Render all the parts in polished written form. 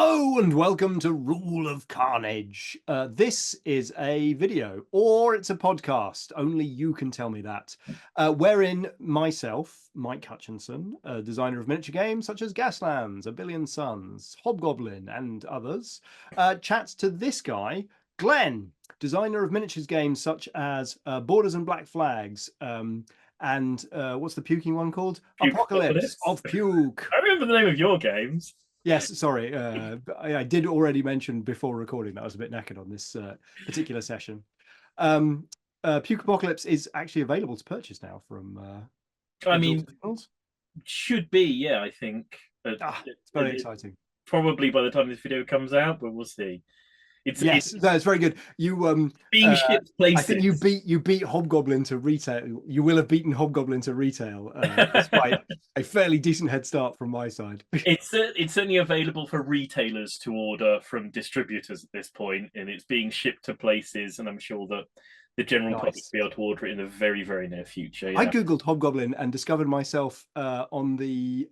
Hello and welcome to Rule of Carnage. This is a video, or it's a podcast. Only you can tell me that. Wherein myself, Mike Hutchinson, a designer of miniature games such as Gaslands, A Billion Suns, Hobgoblin, and others, chats to this guy, Glenn, designer of miniatures games such as Borders and Black Flags, and what's the puking one called? Apocalypse Puke-pocalypse. of Puke. I remember the name of your games. Yes, sorry. I did already mention before recording that I was a bit knackered on this particular session. Puke Apocalypse is actually available to purchase now from I mean, Exhaust. should be, yeah, I think. It's very exciting. Probably by the time this video comes out, but we'll see. Yes, no, it's very good. You being shipped places. I think you beat Hobgoblin to retail. You will have beaten Hobgoblin to retail, despite a fairly decent head start from my side. It's certainly available for retailers to order from distributors at this point, and it's being shipped to places, and I'm sure that the general public will be able to order it in the very, very near future. Yeah. I googled Hobgoblin and discovered myself on the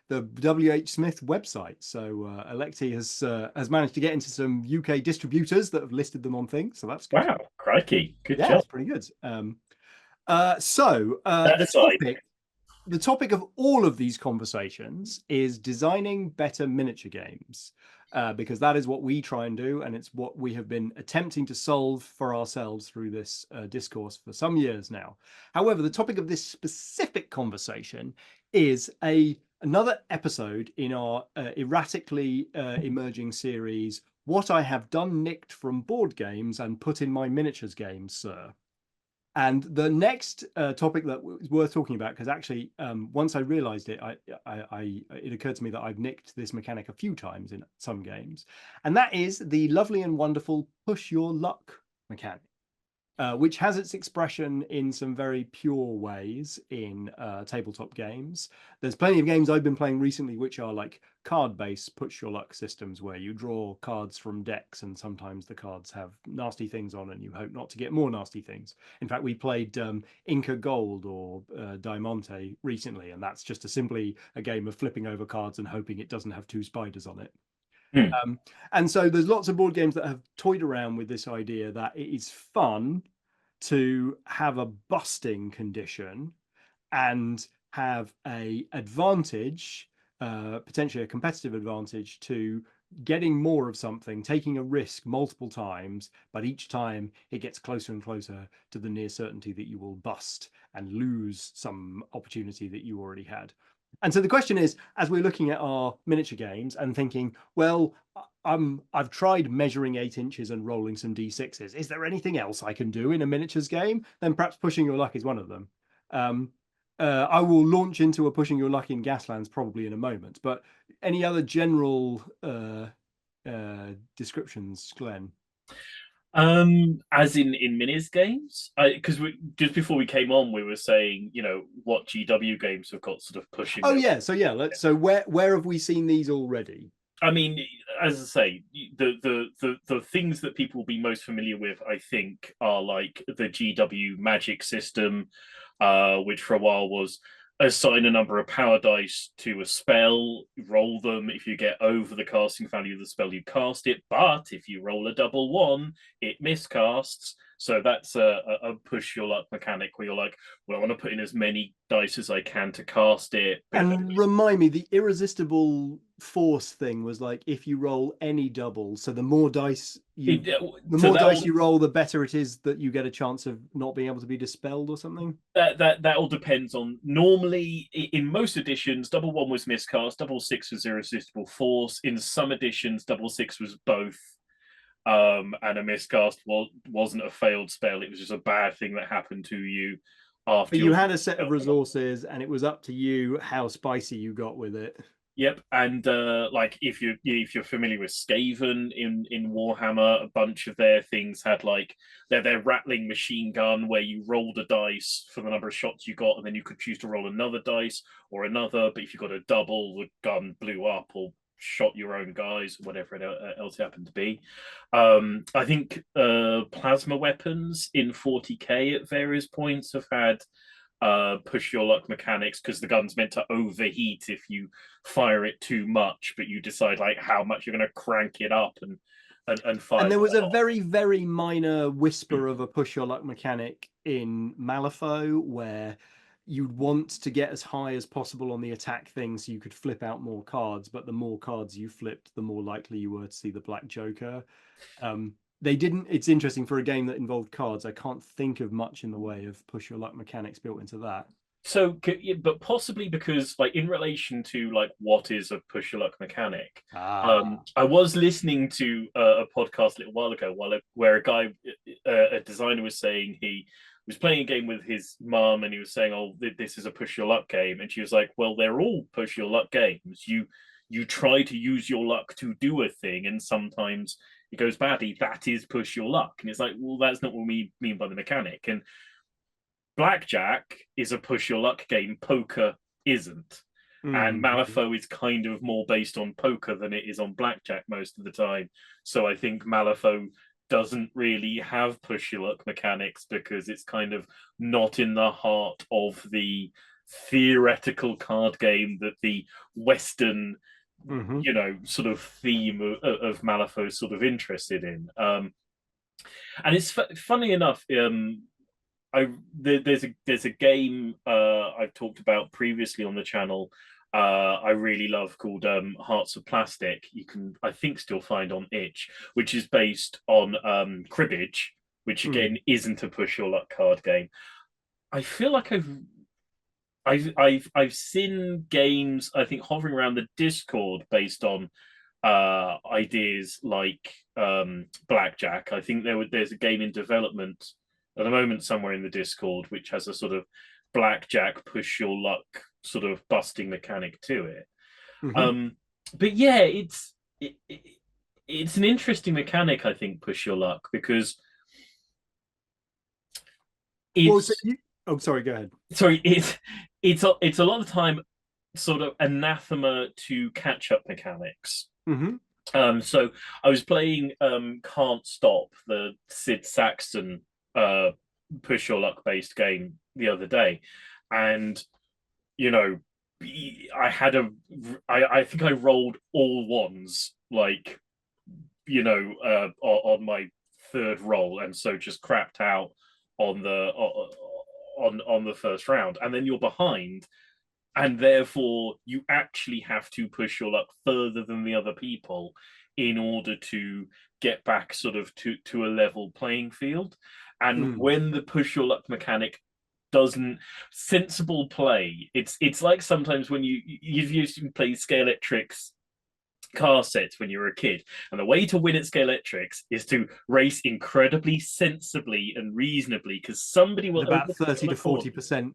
WH Smith website. So Electi has managed to get into some UK distributors that have listed them on things. So that's good. Wow, crikey, good job. It's pretty good. The topic of all of these conversations is designing better miniature games, because that is what we try and do, and it's what we have been attempting to solve for ourselves through this discourse for some years now. However, the topic of this specific conversation is another episode in our erratically emerging series, What I Have Done Nicked from Board Games and Put in My Miniatures Games, Sir. And the next topic that is worth talking about, because actually, once I realized it, it occurred to me that I've nicked this mechanic a few times in some games, and that is the lovely and wonderful push your luck mechanic, which has its expression in some very pure ways in tabletop games. There's plenty of games I've been playing recently which are like card-based push your luck systems where you draw cards from decks, and sometimes the cards have nasty things on and you hope not to get more nasty things. In fact, we played Inca Gold or Diamante recently, and that's just simply a game of flipping over cards and hoping it doesn't have two spiders on it. And so there's lots of board games that have toyed around with this idea that it is fun to have a busting condition and have a advantage, potentially a competitive advantage, to getting more of something, taking a risk multiple times, but each time it gets closer and closer to the near certainty that you will bust and lose some opportunity that you already had. And so the question is, as we're looking at our miniature games and thinking, well, I've tried measuring 8 inches and rolling some d6s. Is there anything else I can do in a miniatures game? Then perhaps pushing your luck is one of them. I will launch into a pushing your luck in Gaslands probably in a moment. But any other general descriptions, Glenn? As in minis games, because just before we came on, we were saying, what GW games have got sort of pushing. Oh yeah, so where have we seen these already? I mean, as I say, the things that people will be most familiar with, I think, are like the GW Magic system, which for a while was assign a number of power dice to a spell, roll them. If you get over the casting value of the spell, you cast it. But if you roll a double one, it miscasts. So that's a push your luck mechanic where you're like, well, I want to put in as many dice as I can to cast it. And remind me, the irresistible force thing was like if you roll any double, so the more dice you roll, the better it is that you get a chance of not being able to be dispelled or something. That all depends on. Normally, in most editions, double one was miscast, double six was irresistible force. In some editions, double six was both. And a miscast wasn't a failed spell. It was just a bad thing that happened to you after. But you had a set of resources, and it was up to you how spicy you got with it. Yep, and like if you're familiar with Skaven in Warhammer, a bunch of their things had like their rattling machine gun where you rolled a dice for the number of shots you got, and then you could choose to roll another dice or another. But if you got a double, the gun blew up or shot your own guys, whatever else it happened to be. I think plasma weapons in 40k at various points have had push your luck mechanics because the gun's meant to overheat if you fire it too much, but you decide like how much you're going to crank it up and fire And there was quite a a lot. very, very minor whisper of a push your luck mechanic in Malifaux where you'd want to get as high as possible on the attack thing so you could flip out more cards, but the more cards you flipped, the more likely you were to see the Black Joker. They didn't, it's interesting for a game that involved cards. I can't think of much in the way of push your luck mechanics built into that. So, but possibly because, like, in relation to like what is a push your luck mechanic, Ah. I was listening to a podcast a little while ago, where a guy, a designer, was saying he was playing a game with his mum, and he was saying, "Oh, this is a push your luck game," and she was like, "Well, they're all push your luck games. You try to use your luck to do a thing, and sometimes it goes badly. That is push your luck." And it's like, well, that's not what we mean by the mechanic. And blackjack is a push your luck game, poker isn't. And Mm-hmm. Malifaux is kind of more based on poker than it is on blackjack most of the time. So I think Malifaux doesn't really have push your luck mechanics because it's kind of not in the heart of the theoretical card game that the Western, Mm-hmm. sort of theme of Malifaux is sort of interested in. And it's funny enough. There's a game I've talked about previously on the channel. I really love called Hearts of Plastic. You can, I think, still find on itch, which is based on cribbage, which again Mm. isn't a push your luck card game. I feel like I've seen games, I think, hovering around the Discord based on ideas like blackjack. I think there's a game in development at the moment somewhere in the Discord which has a sort of blackjack push your luck sort of busting mechanic to it. Mm-hmm. Um, but yeah, it's an interesting mechanic. I think push your luck because Well, so it's you, oh, sorry, go ahead. sorry it's a lot of the time sort of anathema to catch up mechanics. Mm-hmm. So I was playing Can't Stop, the Sid Saxton uh, push your luck based game the other day, and you know, I had I think I rolled all ones, like on my third roll, and so just crapped out on the on the first round, and then you're behind, and therefore you actually have to push your luck further than the other people in order to get back sort of to a level playing field. And Mm. when the push your luck mechanic doesn't sensible play, it's like sometimes when you've used to play Scalextrics car sets when you were a kid, and the way to win at Scalextrics is to race incredibly sensibly and reasonably because somebody With will about overcook it 30 on a to corner. 40% on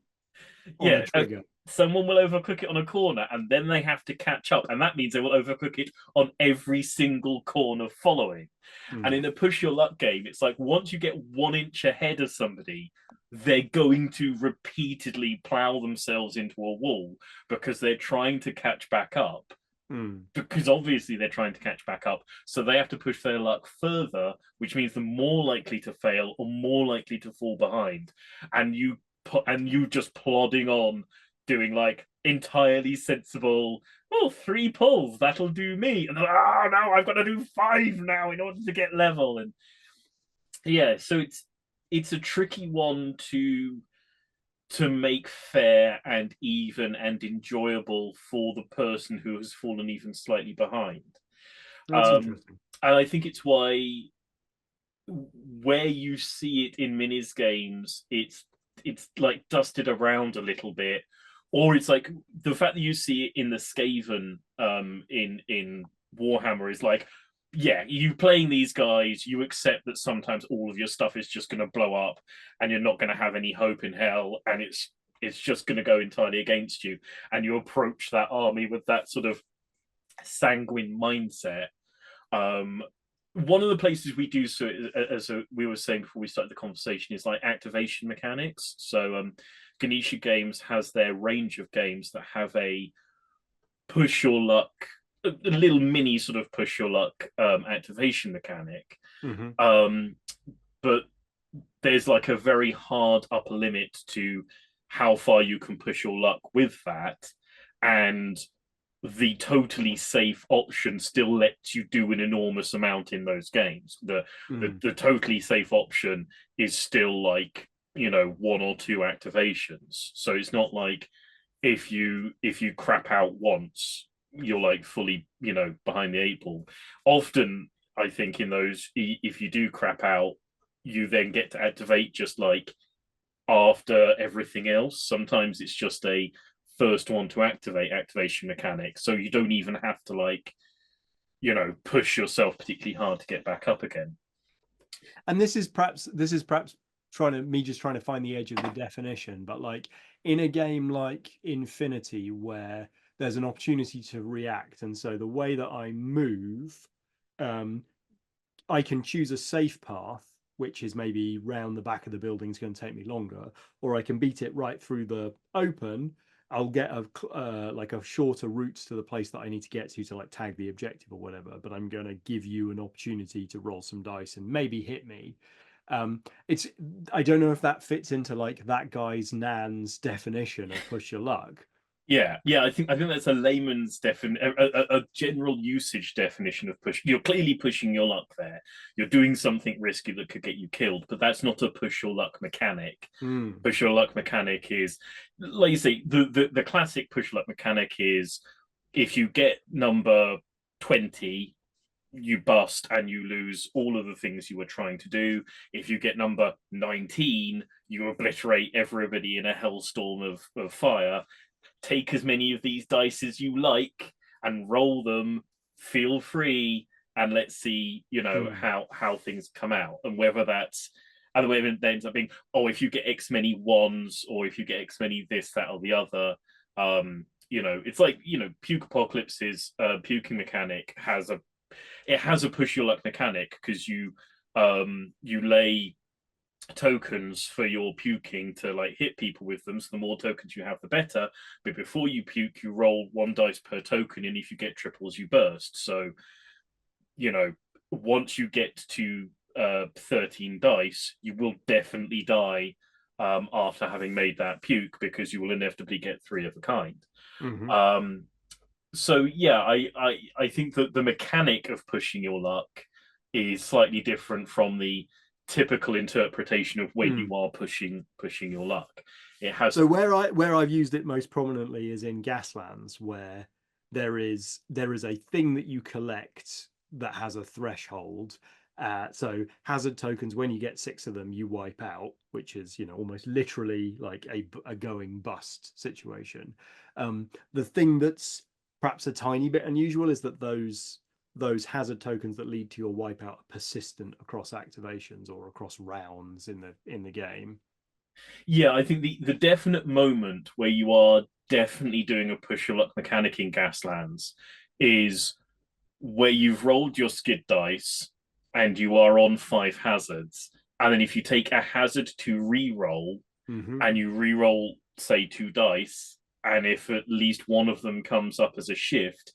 the Yeah, trigger. someone will overcook it on a corner and then they have to catch up, and that means they will overcook it on every single corner following. And Mm. in a push your luck game, it's like once you get 1 inch ahead of somebody, they're going to repeatedly plow themselves into a wall because they're trying to catch back up, Mm. because obviously they're trying to catch back up, so they have to push their luck further, which means they're more likely to fail or more likely to fall behind. And you just plodding on, doing like entirely sensible, well, 3 pulls, that'll do me, and then, oh no, I've got to do 5 now in order to get level. And yeah, so it's a tricky one to make fair and even and enjoyable for the person who has fallen even slightly behind. That's Um, interesting. and I think it's why where you see it in minis games, it's like dusted around a little bit, or it's like the fact that you see it in the Skaven in Warhammer is like, yeah, you playing these guys, you accept that sometimes all of your stuff is just going to blow up, and you're not going to have any hope in hell, and it's just going to go entirely against you, and you approach that army with that sort of sanguine mindset. um, One of the places we do so, as we were saying before we started the conversation, is like activation mechanics. So Ganesha Games has their range of games that have a push your luck, a little mini sort of push your luck activation mechanic. Mm-hmm. Um, but there's like a very hard upper limit to how far you can push your luck with that, and the totally safe option still lets you do an enormous amount in those games. The totally safe option is still like, one or two activations. So it's not like if you crap out once, you're like fully, behind the eight ball. Often I think in those, if you do crap out, you then get to activate just like after everything else. Sometimes it's just a first one to activate activation mechanic. So you don't even have to like, push yourself particularly hard to get back up again. And this is perhaps trying to find the edge of the definition, but like in a game like Infinity where there's an opportunity to react, and so the way that I move, um, I can choose a safe path, which is maybe round the back of the building is going to take me longer, or I can beat it right through the open. I'll get like a shorter route to the place that I need to get to like tag the objective or whatever. But I'm going to give you an opportunity to roll some dice and maybe hit me. It's I don't know if that fits into like that guy's Nan's definition of push your luck. Yeah. I think that's a layman's a general usage definition of push. You're clearly pushing your luck there. You're doing something risky that could get you killed, but that's not a push your luck mechanic. Mm. Push your luck mechanic is, like you say, the classic push luck mechanic is if you get number 20, you bust and you lose all of the things you were trying to do. If you get number 19, you obliterate everybody in a hellstorm of fire. Take as many of these dice as you like and roll them. Feel free, and let's see, Mm. how things come out, and whether that's, and whether it ends up being, oh, if you get X many ones, or if you get X many this, that, or the other. It's like, Puke Apocalypse's puking mechanic has a push your luck mechanic, because you lay tokens for your puking to like hit people with them. So the more tokens you have, the better. But before you puke, you roll one dice per token, and if you get triples, you burst. So, you know, once you get to 13 dice, you will definitely die after having made that puke, because you will inevitably get three of a kind. Hmm. Um, so yeah, I think that the mechanic of pushing your luck is slightly different from the typical interpretation of when Mm. you are pushing your luck. It has So where I've used it most prominently is in Gaslands, where there is a thing that you collect that has a threshold. So hazard tokens, when you get six of them, you wipe out, which is almost literally like a going bust situation. The thing that's perhaps a tiny bit unusual is that those hazard tokens that lead to your wipeout are persistent across activations or across rounds in the game. Yeah, I think the definite moment where you are definitely doing a push your luck mechanic in Gaslands is where you've rolled your skid dice and you are on five hazards. And then if you take a hazard to re-roll, Hmm. and you re-roll, say, two dice, and if at least one of them comes up as a shift,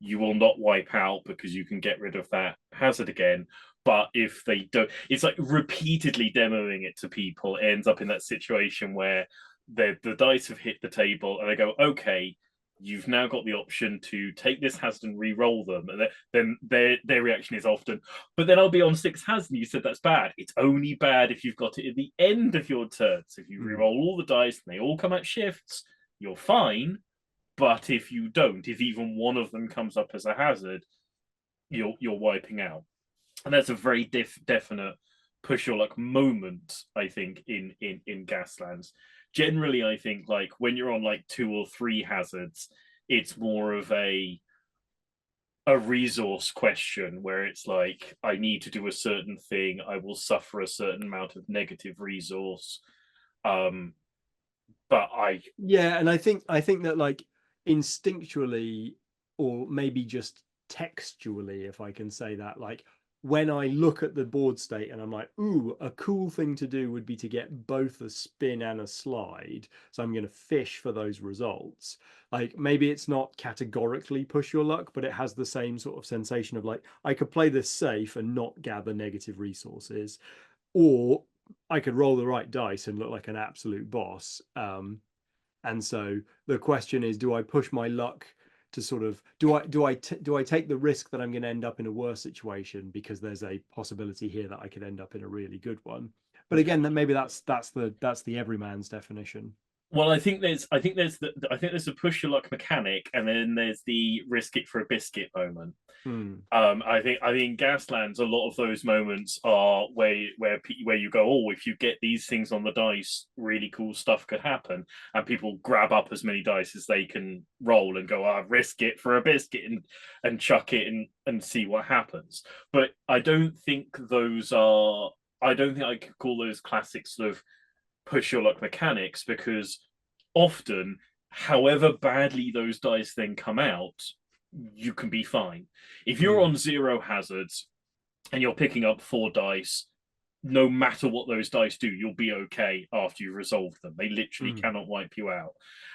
you will not wipe out, because you can get rid of that hazard again. But if they don't, it's like repeatedly demoing it to people. It ends up in that situation where the dice have hit the table, and they go, okay, you've now got the option to take this hazard and re-roll them. And then their reaction is often, but then I'll be on six hazard. And you said that's bad. It's only bad if you've got it at the end of your turn. So if you Mm. re-roll all the dice and they all come at shifts, you're fine. But if you don't, if even one of them comes up as a hazard, you're wiping out. And that's a very definite push your luck moment, I think, in Gaslands. Generally, I think like when you're on like two or three hazards, it's more of a resource question, where it's like, I need to do a certain thing, I will suffer a certain amount of negative resource. Um, but I Yeah, and I think that like instinctually, or maybe just textually, if I can say that, like when I look at the board state and I'm like, ooh, a cool thing to do would be to get both a spin and a slide. So I'm going to fish for those results. Like maybe it's not categorically push your luck, but it has the same sort of sensation of like, I could play this safe and not gather negative resources, or I could roll the right dice and look like an absolute boss. And so the question is, do I push my luck to sort of do I take the risk that I'm going to end up in a worse situation because there's a possibility here that I could end up in a really good one? But again, that maybe that's the everyman's definition. Well, I think there's the push your luck mechanic, and then there's the risk it for a biscuit moment. Hmm. I think Gaslands, a lot of those moments are where you go, oh, if you get these things on the dice, really cool stuff could happen, and people grab up as many dice as they can roll and go, risk it for a biscuit and chuck it and see what happens. But I don't think I could call those classic sort of push your luck mechanics, because often, however badly those dice then come out, you can be fine. If you're Hmm. on 0 hazards and you're picking up 4 dice, no matter what those dice do, you'll be okay after you've resolved them. They literally Hmm. cannot wipe you out.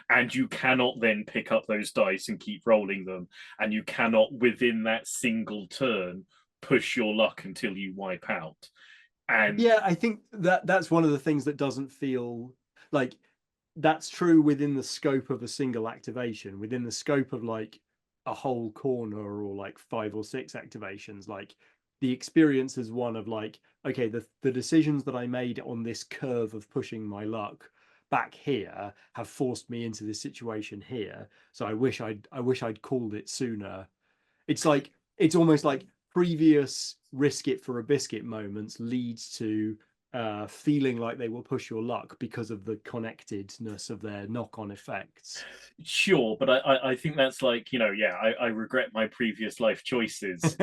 And you cannot then pick up those dice and keep rolling them. And you cannot, within that single turn, push your luck until you wipe out. And Yeah, I think that's one of the things that doesn't feel like that's true within the scope of a single activation, within the scope of like a whole corner or like 5 or 6 activations. Like the experience is one of like, okay, the decisions that I made on this curve of pushing my luck back here have forced me into this situation here. So I wish I'd called it sooner. It's like it's almost like previous risk it for a biscuit moments leads to feeling like they will push your luck because of the connectedness of their knock-on effects. sure, but I think that's like, yeah, I regret my previous life choices.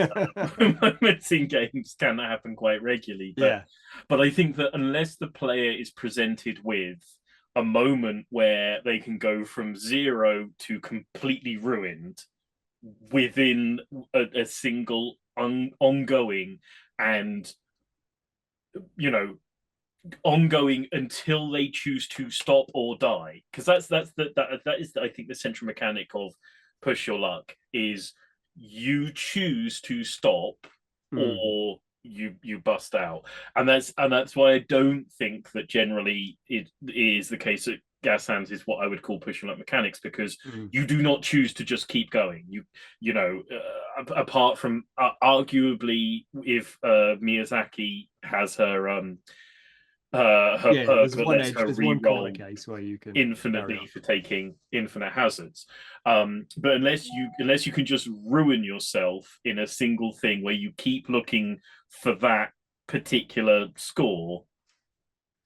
Moments in games can happen quite regularly, but Yeah. I think that unless the player is presented with a moment where they can go from 0 to completely ruined within a single ongoing, and you know ongoing until they choose to stop or die, because that is I think the central mechanic of push your luck is you choose to stop Mm, or you bust out. And that's why I don't think that generally it is the case that Gaslands is what I would call push your luck mechanics, because mm. you do not choose to just keep going. Apart from arguably, if Miyazaki has her Yeah, perk there's that one lets edge, her there's one corner re-roll case where you can carry infinitely on. for taking infinite hazards. But unless you can just ruin yourself in a single thing where you keep looking for that particular score,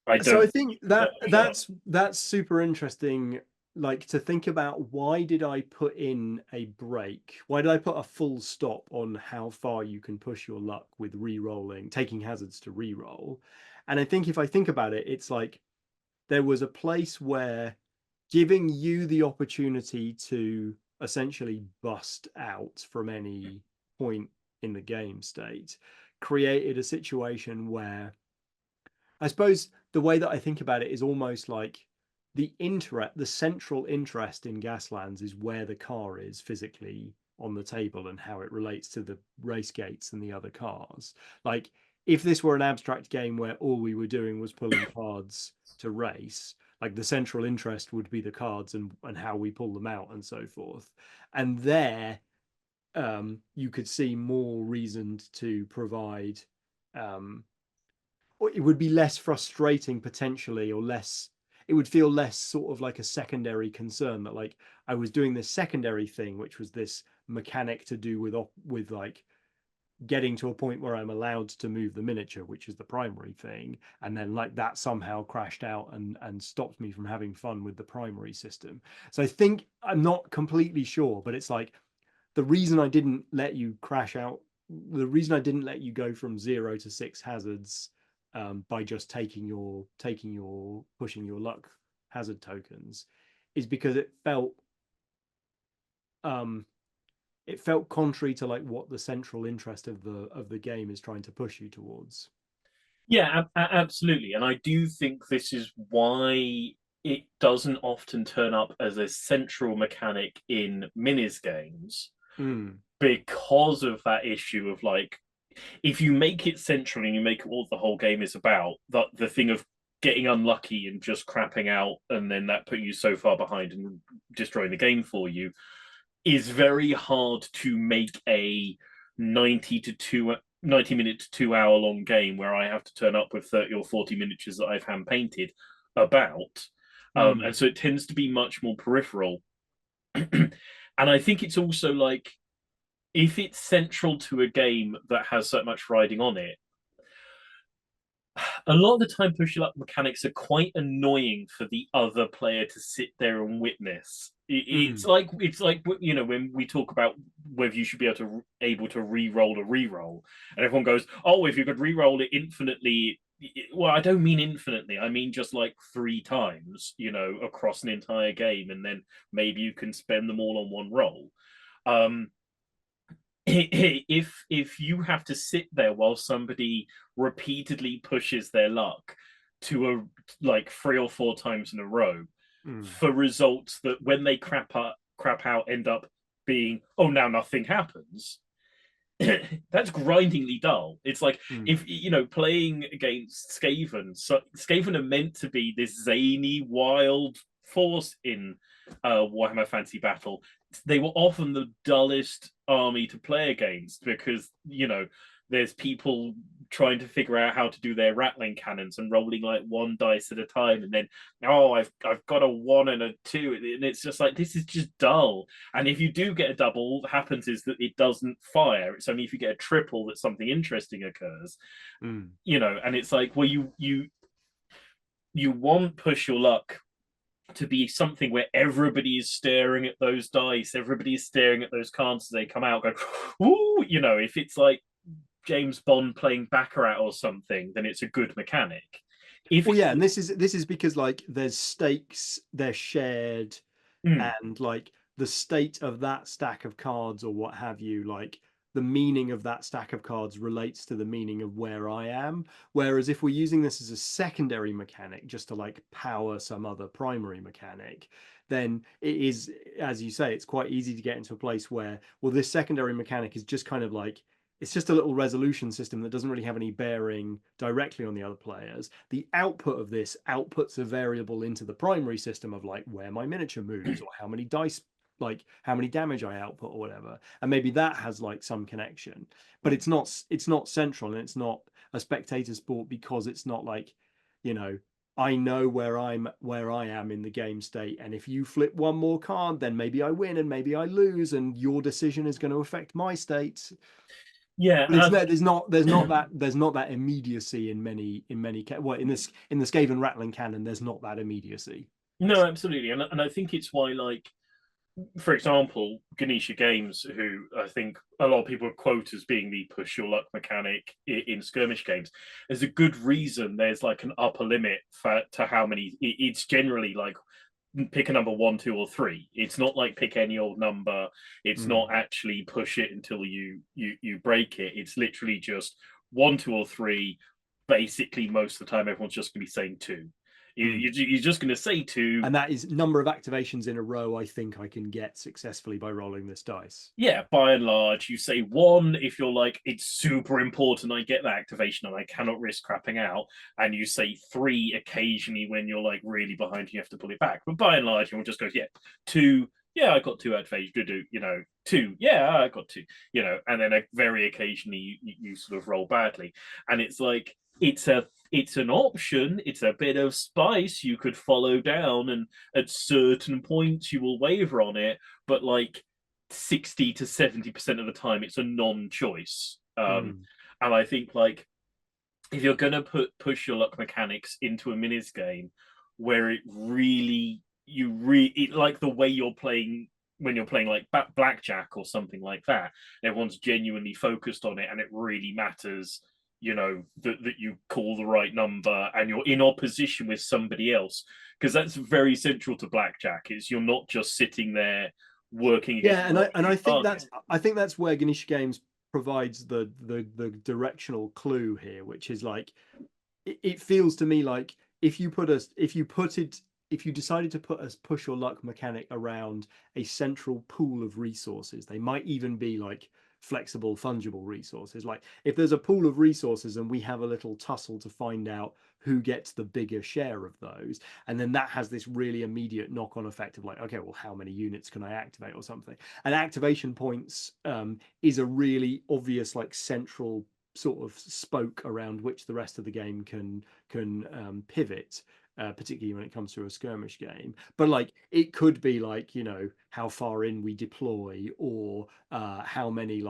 I So I don't think think that that works. that's super interesting. Like to think about why did I put in a break? Why did I put a full stop on how far you can push your luck with re-rolling, taking hazards to re-roll? And I think if I think about it, it's like there was a place where giving you the opportunity to essentially bust out from any point in the game state created a situation where I suppose the way that I think about it is almost like the central interest in Gaslands is where the car is physically on the table and how it relates to the race gates and the other cars. Like if this were an abstract game where all we were doing was pulling cards to race, like the central interest would be the cards and how we pull them out and so forth. And there you could see more reasoned to provide um, or it would be less frustrating potentially, or less, it would feel less sort of like a secondary concern that like I was doing this secondary thing, which was this mechanic to do with like getting to a point where I'm allowed to move the miniature, which is the primary thing, and then like that somehow crashed out and stopped me from having fun with the primary system. So I think I'm not completely sure, but it's like the reason I didn't let you crash out, the reason I didn't let you go from 0 to 6 hazards by just taking your pushing your luck hazard tokens is because um, it felt contrary to like what the central interest of the game is trying to push you towards. Yeah, absolutely. And I do think this is why it doesn't often turn up as a central mechanic in minis games, Mm, because of that issue of like if you make it central and you make it what the whole game is about, that the thing of getting unlucky and just crapping out, and then that put you so far behind and destroying the game for you, is very hard to make a 90 minute to 2 hour long game where I have to turn up with 30 or 40 miniatures that I've hand painted about. And so it tends to be much more peripheral. And I think it's also like, if it's central to a game that has so much riding on it, a lot of the time push your luck mechanics are quite annoying for the other player to sit there and witness. It's like when we talk about whether you should be able to re-roll a re-roll, and everyone goes, "Oh, if you could re-roll it infinitely." Well, I don't mean infinitely. I mean just like 3 times, across an entire game, and then maybe you can spend them all on one roll. Um, if you have to sit there while somebody repeatedly pushes their luck to a like 3 or 4 times in a row for results that when they crap out end up being, oh, now nothing happens. That's grindingly dull. It's like, if playing against Skaven, so Skaven are meant to be this zany, wild force in Warhammer Fantasy Battle. They were often the dullest army to play against because there's people trying to figure out how to do their rattling cannons and rolling like one dice at a time, and then, oh, I've got a 1 and a 2, and it's just like, this is just dull. And if you do get a double, what happens is that it doesn't fire. It's only if you get a triple that something interesting occurs. And it's like, well, you want push your luck to be something where everybody is staring at those dice, everybody is staring at those cards as they come out, going, ooh, if it's like James Bond playing Baccarat or something, then it's a good mechanic. If Well, it's yeah, and this is because like there's stakes, they're shared, and like the state of that stack of cards or what have you, like the meaning of that stack of cards relates to the meaning of where I am. Whereas if we're using this as a secondary mechanic just to like power some other primary mechanic, then it is, as you say, it's quite easy to get into a place where, well, this secondary mechanic is just kind of like, it's just a little resolution system that doesn't really have any bearing directly on the other players. The output of this outputs a variable into the primary system of like where my miniature moves or how many dice, like how many damage I output or whatever. And maybe that has like some connection, but it's not central, and it's not a spectator sport because it's not like, you know, I know where I am in the game state, and if you flip one more card, then maybe I win and maybe I lose, and your decision is going to affect my state. yeah, But it's no, there's not that immediacy in many well, in the Skaven Rattling canon, there's not that immediacy. no, absolutely, and I think it's why, like, for example, Ganesha Games, who I think a lot of people quote as being the push your luck mechanic in skirmish games, there's a good reason there's like an upper limit to how many. It's generally like pick a number 1, 2, or 3. It's not like pick any old number. It's not actually push it until you break it. It's literally just 1, 2, or 3. Basically, most of the time, everyone's just going to be saying 2. You're just going to say 2. And that is number of activations in a row I think I can get successfully by rolling this dice. Yeah, by and large, you say 1 if you're like, it's super important I get that activation and I cannot risk crapping out. And you say 3 occasionally when you're like really behind and you have to pull it back. But by and large, everyone just goes, yeah, 2. Yeah, I got 2 activations. 2. Yeah, I got 2. And then very occasionally you sort of roll badly. And it's like, it's an option. It's a bit of spice you could follow down, and at certain points you will waver on it. But like 60 to 70% of the time, it's a non-choice. And I think like, if you're gonna push your luck mechanics into a minis game where it really like the way you're playing when you're playing like blackjack or something like that, everyone's genuinely focused on it and it really matters, that you call the right number and you're in opposition with somebody else, because that's very central to blackjack, is you're not just sitting there working against Yeah, and your I think target. that's where Ganesha Games provides the directional clue here, which is like, it feels to me like if you decided to put a push your luck mechanic around a central pool of resources, they might even be like flexible, fungible resources. Like if there's a pool of resources and we have a little tussle to find out who gets the bigger share of those, and then that has this really immediate knock-on effect of like, okay, well, how many units can I activate or something? And activation points is a really obvious like central sort of spoke around which the rest of the game can pivot, particularly when it comes to a skirmish game. But like it could be like, you know, how far in we deploy, or how many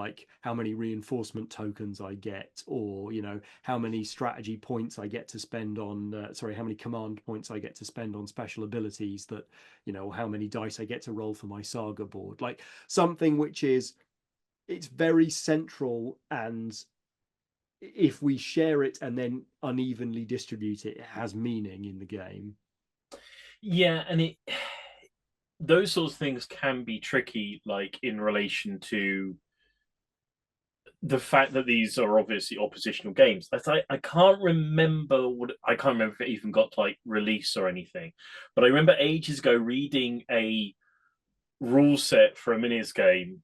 reinforcement tokens I get, or you know how many strategy points I get to spend on how many command points I get to spend on special abilities, that you know, how many dice I get to roll for my saga board. Like something which is, it's very central, and if we share it and then unevenly distribute it, it has meaning in the game. Yeah, and it those sorts of things can be tricky, like in relation to the fact that these are obviously oppositional games. I can't remember what I can't remember if it even got to like release or anything, but I remember ages ago reading a rule set for a minis game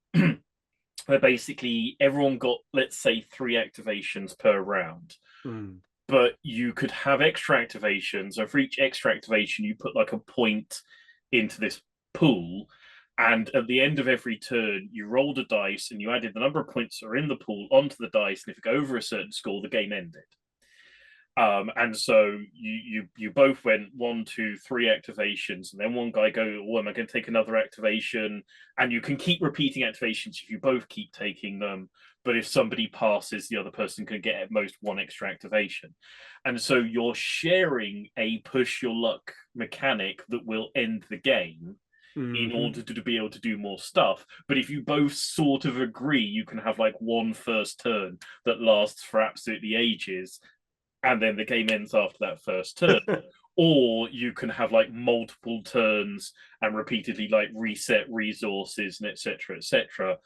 where basically everyone got, let's say, 3 activations per round. Mm. But you could have extra activations. So for each extra activation, you put like a point into this pool. And at the end of every turn, you rolled a dice and you added the number of points that are in the pool onto the dice. And if it go over a certain score, the game ended. And so you both went 1, 2, 3 activations, and then one guy go, "Oh, am I going to take another activation?" And you can keep repeating activations if you both keep taking them. But if somebody passes, the other person can get at most 1 extra activation. And so you're sharing a push your luck mechanic that will end the game in Mm-hmm. order to be able to do more stuff. But if you both sort of agree, you can have like one first turn that lasts for absolutely ages, and then the game ends after that first turn. Or you can have like multiple turns and repeatedly like reset resources and etc.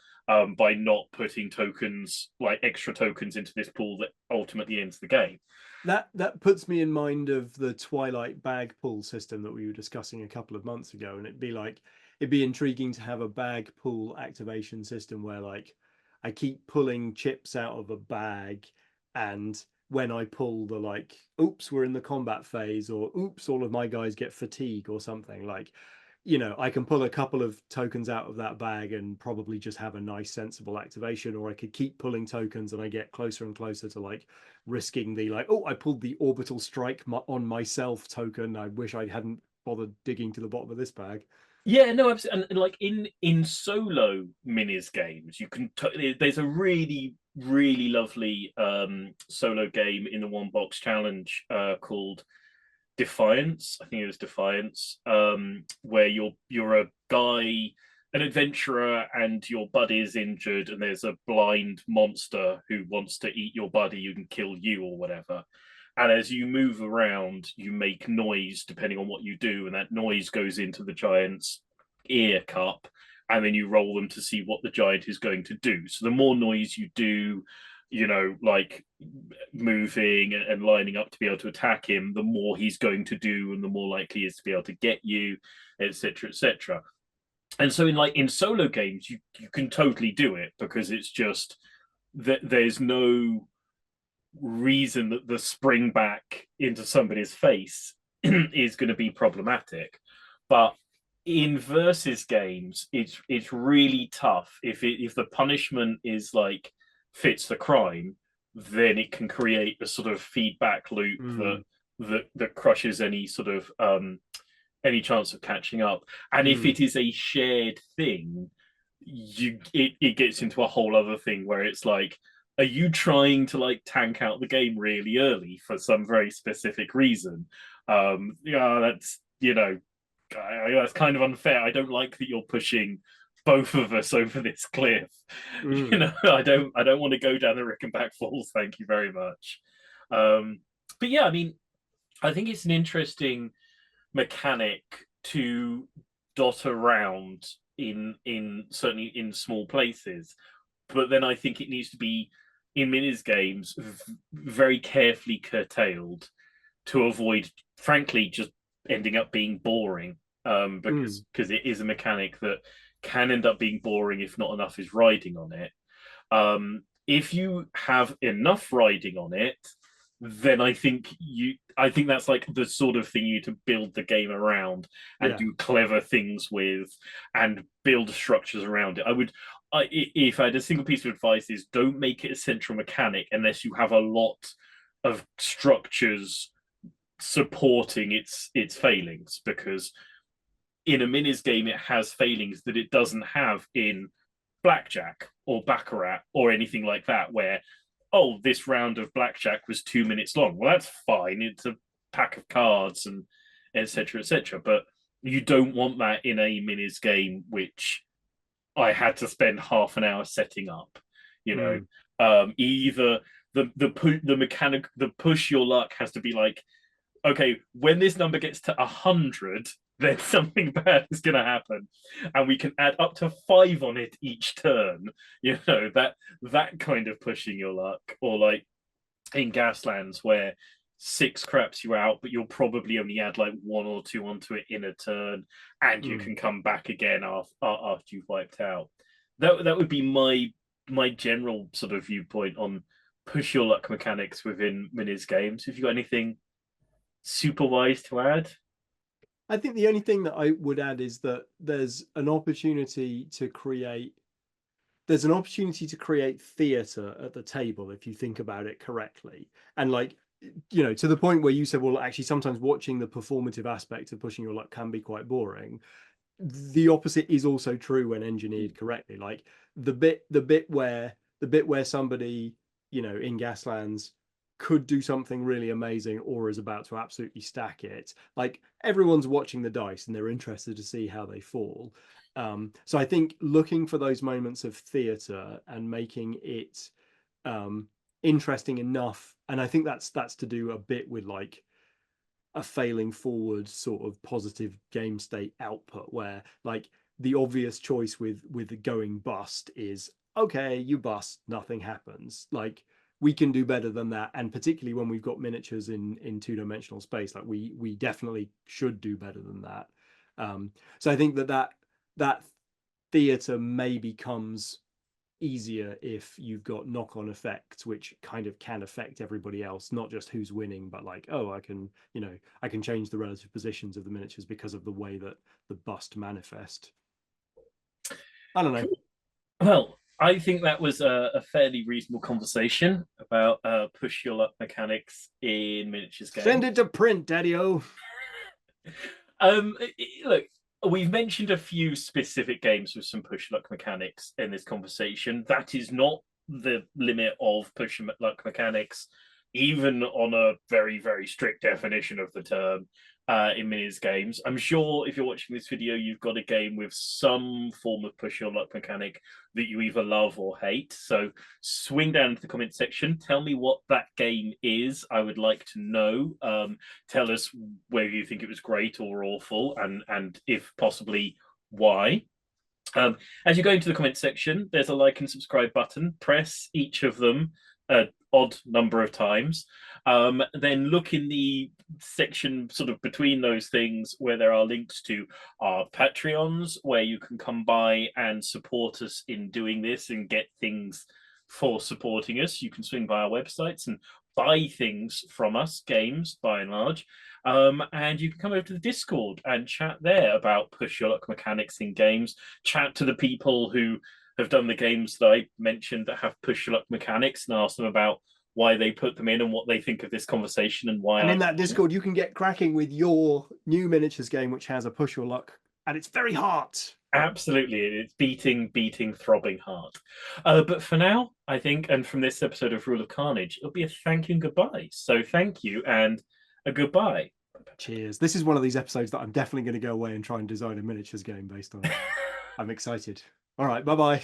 By not putting tokens, like extra tokens, into this pool that ultimately ends the game. That puts me in mind of the Twilight bag pool system that we were discussing a couple of months ago, and it'd be intriguing to have a bag pool activation system where like I keep pulling chips out of a bag, and when I pull the like, oops, we're in the combat phase, or oops, all of my guys get fatigue or something, like, you know, I can pull a couple of tokens out of that bag and probably just have a nice sensible activation, or I could keep pulling tokens and I get closer and closer to like risking the like, oh, I pulled the orbital strike on myself token. I wish I hadn't bothered digging to the bottom of this bag. Yeah, no, absolutely. And like in solo minis games, you can there's a really lovely solo game in the one box challenge called Defiance. I think it was Defiance, where you're a guy, an adventurer, and your buddy is injured, and there's a blind monster who wants to eat your buddy and kill you or whatever. And as you move around, you make noise depending on what you do, and that noise goes into the giant's ear cup, and then you roll them to see what the giant is going to do. So the more noise you do, you know, like moving and lining up to be able to attack him, the more he's going to do, and the more likely he is to be able to get you, etc. And so in solo games, you can totally do it because it's just that there's no reason that the spring back into somebody's face is going to be problematic. But in versus games, it's really tough if the punishment is like fits the crime, then it can create a sort of feedback loop Mm, that crushes any sort of any chance of catching up. And if mm, it is a shared thing, it gets into a whole other thing where it's like, are you trying to like tank out the game really early for some very specific reason? Yeah, that's, you know, that's kind of unfair. I don't like that you're pushing both of us over this cliff. You mm, know, I don't want to go down the Rickenback Falls. Thank you very much. Um, but yeah, I mean, I think it's an interesting mechanic to dot around in certainly in small places. But then I think it needs to be in minis games very carefully curtailed to avoid, frankly, just ending up being boring. mm. Because it is a mechanic that can end up being boring if not enough is riding on it. If you have enough riding on it, then I think that's like the sort of thing you to build the game around and Yeah. do clever things with and build structures around it. If I had a single piece of advice, is don't make it a central mechanic unless you have a lot of structures supporting its failings, because in a minis game it has failings that it doesn't have in blackjack or baccarat or anything like that, where, oh, this round of blackjack was 2 minutes long. Well, that's fine, it's a pack of cards and etc etc, but you don't want that in a minis game which I had to spend half an hour setting up. You know, Mm. either the mechanic, the push your luck has to be like, okay, when this number gets to 100, then something bad is going to happen, and we can add up to 5 on it each turn. You know, that kind of pushing your luck, or like in Gaslands where 6 craps you out, but you'll probably only add like 1 or 2 onto it in a turn, and you Mm. can come back again after you've wiped out. That would be my general sort of viewpoint on push your luck mechanics within minis games. Have you got anything super wise to add? I think the only thing that I would add is that there's an opportunity to create theatre at the table if you think about it correctly. And like, to the point where you said, well, actually, sometimes watching the performative aspect of pushing your luck can be quite boring. The opposite is also true when engineered correctly. Like the bit where somebody, in Gaslands could do something really amazing or is about to absolutely stack it. Like everyone's watching the dice and they're interested to see how they fall. So I think looking for those moments of theatre and making it um, interesting enough, and I think that's to do a bit with like a failing forward sort of positive game state output, where like the obvious choice with going bust is, okay, you bust, nothing happens. Like we can do better than that, and particularly when we've got miniatures in two-dimensional space, like we definitely should do better than that. So I think that theater maybe comes easier if you've got knock-on effects which kind of can affect everybody else, not just who's winning, but like, oh, I can change the relative positions of the miniatures because of the way that the bust manifest. I don't know. Cool. Well, I think that was a fairly reasonable conversation about push your luck mechanics in miniatures Send games. it to print, Daddy-O. Look, we've mentioned a few specific games with some push luck mechanics in this conversation. That is not the limit of push luck mechanics, even on a very, very strict definition of the term in minis games. I'm sure if you're watching this video, you've got a game with some form of push your luck mechanic that you either love or hate. So swing down to the comment section. Tell me what that game is. I would like to know. Tell us whether you think it was great or awful, and if possibly why. As you go into the comment section, there's a like and subscribe button. Press each of them an odd number of times. Then look in the section sort of between those things where there are links to our Patreons, where you can come by and support us in doing this and get things for supporting us. You can swing by our websites and buy things from us, games by and large. And you can come over to the Discord and chat there about push your luck mechanics in games. Chat to the people who have done the games that I mentioned that have push your luck mechanics, and ask them about why they put them in and what they think of this conversation and why. And in that Discord you can get cracking with your new miniatures game which has a push your luck at its very heart. Absolutely, it's beating, throbbing heart. But for now, I think, and from this episode of Rule of Carnage, it'll be a thank you and goodbye. So thank you and a goodbye. Cheers. This is one of these episodes that I'm definitely going to go away and try and design a miniatures game based on it. I'm excited. All right, bye bye.